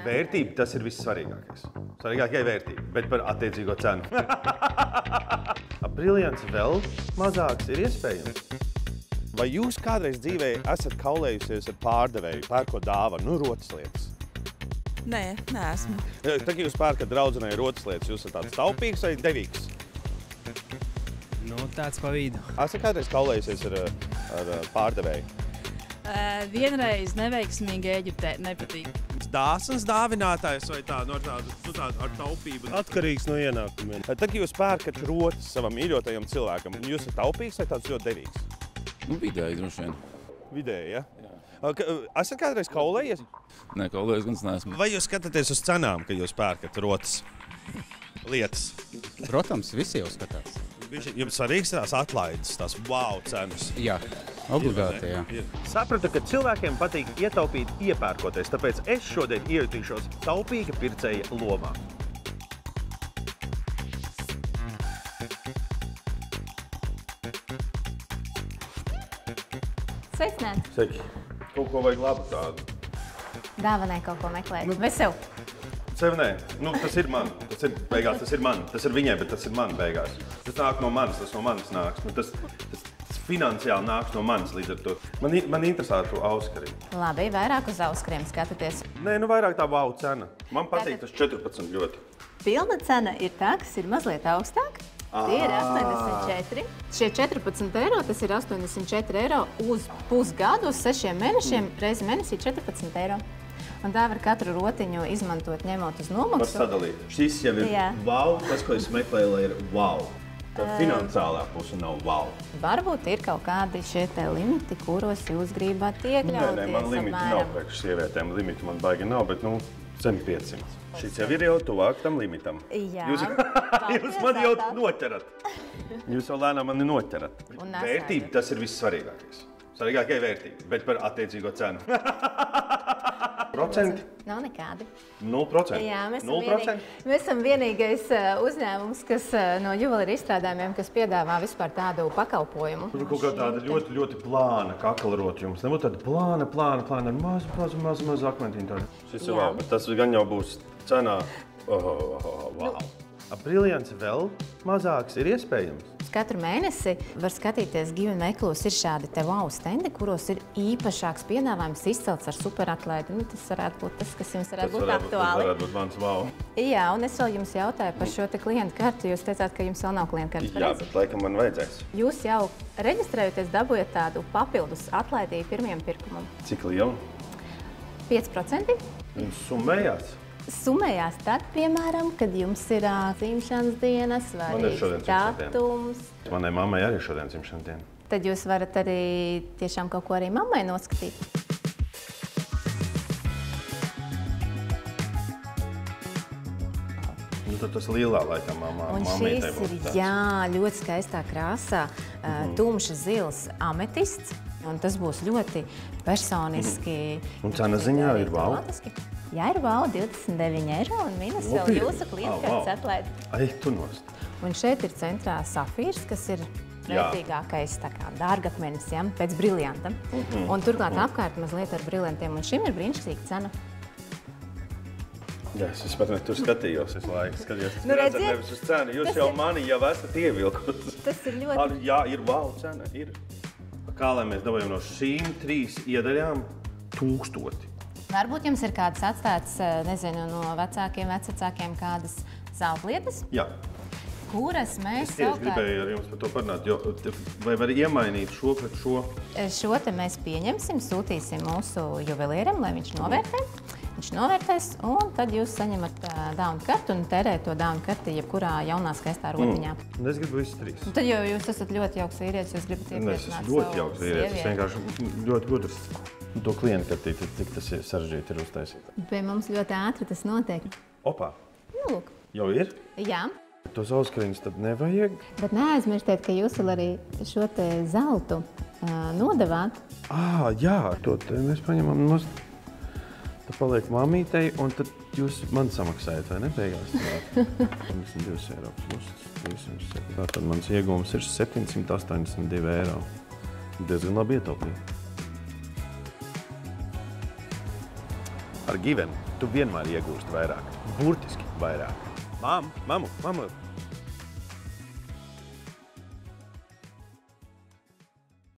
Vērtība tas ir vissvarīgākais. Svarīgākā vērtība, bet par attiecīgo cenu. Briljants vēl mazāks ir iespējams. Vai jūs kādreiz dzīvē esat kaulējusies ar pārdevēju, pērkot dāvanu, rotaslietas? Nē, neesmu. Tad, kad jūs pērkat draudzenei rotaslietas, jūs esat tāds taupīgs vai devīgs? Tāds pa vidu. Esat kādreiz kaulējusies ar pārdevēju? Vienreiz neveiksmīgi Ēģiptē nepatīk. Dāsns dāvinātājs vai tādu ar taupību? Atkarīgs no ienākumiem. Tad, kad jūs pērkat rotas savam mīļotajam cilvēkam, jūs esat taupīgs vai tāds ļoti devīgs? Vidēji droši vien. Vidēji, ja? Esat kādreiz kaulējies? Nē, kaulējies gan neesmu. Vai jūs skatāties uz cenām, kad jūs pērkat rotas lietas? Protams, visi jau skatās. Jums svarīgs tās atlaides, tās wow cenas? Jā, obligāti, jā. Sapratu, ka cilvēkiem patīk ietaupīt iepērkoties, tāpēc es šodien iejutīšos taupīga pircēja lomā. Sveicināti! Sveiki! Kaut ko vajag labu tādu. Dāvanai kaut ko meklēt. Vai sev? Sev nē. Tas ir man. Tas ir beigās, tas ir man. Tas ir viņai, bet tas ir man beigās. Tas nāk no manis, tas no manis nāks. Tas finansiāli nāks no manis līdz ar to. Man interesētu auskarī. Labi, vairāk uz auskariem skatāties. Nē, vairāk tā wow cena. Man patīk tas 14 ļoti. Pilna cena ir tā, kas ir mazliet augstāk. Tie ir 84. Šie 14 eiro, tas ir 84 eiro uz pusgadu, uz 6 mēnešiem, reizi mēnesī 14 eiro. Un tā var katru rotiņu izmantot, ņemot uz nomaksu. Var sadalīt. Šis jau ir wow, tas, ko es meklēju, lai ir wow. Tā finansiālā puse nav wow. Varbūt ir kaut kādi šie te limiti, kuros jūs gribat iekļauties. Nē, man limiti nav priekš sievietēm. Limiti man baigi nav, bet zem 500. Šis jau ir jau tuvāk tam limitam. Jā. Jūs mani jau noķerat. Jūs jau lēnām mani noķerat. Vērtība tas ir vissvarīgākais. Svarīgākā vērtība, bet par attiecīgo cenu. Procenti? Nav nekādi. 0%? Jā, mēs esam vienīgais uzņēmums, kas no juvelīra izstrādājumiem, kas piedāvā vispār tādu pakalpojumu. Tur kaut kā tāda ļoti, ļoti plāna kakalrota jums. Nebūtu tāda plāna ar mazu akmentiņu tādu. Šis ir wow, bet tas gan jau būs cenā. Wow. Briljants vēl mazāks ir iespējams. Katru mēnesi var skatīties Given veikalos ir šādi te wow stendi, kuros ir īpašāks piedāvājums izcelts ar superatlaidi. Tas varētu būt tas, kas jums varētu būt aktuāli. Tas varētu būt mans wow. Jā, un es vēl jums jautāju par šo te klientu kartu. Jūs teicāt, ka jums vēl nav klientu kartas. Jā, bet laikam man vajadzēs. Jūs jau reģistrējoties dabūjat tādu papildus atlaidību pirmajam pirkumam. Cik liela? 5%. Un summējās? Summējās tad, piemēram, kad jums ir dzimšanas dienas vai datums. Manai mammai arī šodien dzimšanas diena. Tad jūs varat arī tiešām kaut ko arī mammai noskatīt. Tad tas lielā laikam mammītei būtu tāds. Jā, ļoti skaistā krāsā, tumša zils ametists. Un tas būs ļoti personiski. Un cena ziņā ir wow? Jā, ir wow, 29 eiro un mīnus vēl jūsu klientkartes atlaidi. Ai, tu nost. Un šeit ir centrā safīrs, kas ir vērtīgākais dārgakmenis, pēc briljanta. Un turklāt apkārt mazliet ar briljantiem. Un šim ir brīnišķīga cena. Jā, es pat ne tur skatījos visu laiku. Nevis uz cenu. Jūs jau mani jau esat ievilkusi. Tas ir ļoti... Jā, ir wow cena. Kā lai mēs dabājam no šīm 3 iedaļām 1000? Varbūt jums ir kādas atstātas, nezinu, no vecākiem kādas zeltlietas? Jā. Kuras mēs savukārt... Es gribēju ar jums par to parunāt, vai var iemainīt šo pret šo? Šo te mēs pieņemsim, sūtīsim mūsu juvelieram, lai viņš novērtē. Viņš novērtēs, un tad jūs saņemat dāvanu kartu un tērēt to dāvanu karti jebkurā jaunā skaistā rotiņā. Es gribu visus 3. Tad jau jūs esat ļoti jauks vīrietis, jūs gribat iepriecināt savu sievieti. Es esmu ļoti jauks vīrietis, es vienkārši ļoti gudrs. To klientu kartīti, cik tas ir sarežģīti ir uztaisīt. Pie mums ļoti ātri tas notiek. Opā. Lūk. Jau ir? Jā. Tos auskariņus tad nevajag. Bet neaizmirstiet, ka jūs vēl arī šo te zeltu nodevāt. Jā, to te mēs paņemam nost. Tad paliek mammītei, un tad jūs man samaksājat, vai ne, beigās? 52 eiro plus 207. Tātad mans iegūms ir 782 eiro. Diezgan labi ietaupīt. ar Givenu tu vienmēr iegūsti vairāk. Burtiski vairāk. Mamu,